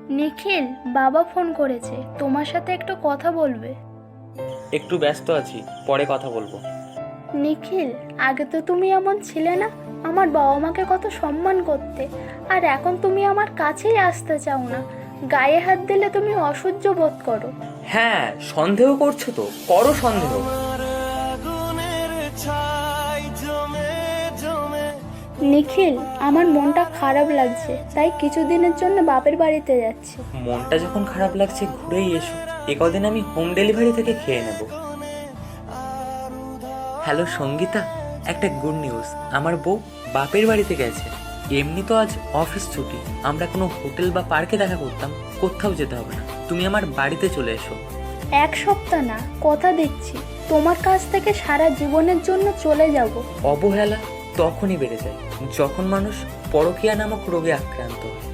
নিখিল, বাবা ফোন করেছে, তোমার সাথে একটু কথা বলবে। একটু ব্যস্ত আছি, পরে কথা বলবো। নিখিল, আগে তো তুমি এমন ছিলে না, আমার বাবা মাকে কত সম্মান করতে, আর এখন তুমি আমার কাছেই আসতে চাও না, গায়ে হাত দিলে তুমি অসহ্য বোধ করো। হ্যাঁ, সন্দেহ করছো তো, করো সন্দেহ। নিখিল, আমার মনটা খারাপ লাগছে, তাই কিছুদিনের জন্য বাপের বাড়িতে যাচ্ছি। মনটা যখন খারাপ লাগছে ঘুরেই এসো, কদিন আমি হোম ডেলিভারি থেকে খেয়ে নেব। হ্যালো সঙ্গীতা, একটা গুড নিউজ, আমার বউ বাপের বাড়িতে গেছে। এমনি তো আজ অফিস ছুটি, আমরা কোনো হোটেল বা পার্কে দেখা করতাম, কোথাও যেতে হবে না, তুমি আমার বাড়িতে চলে এসো। এক সপ্তাহ না, কথা দিচ্ছি, তোমার কাছ থেকে সারা জীবনের জন্য চলে যাব। অবহেলা তখনই বেড়ে যায় যখন মানুষ পরকীয়া নামক রোগে আক্রান্ত হয়।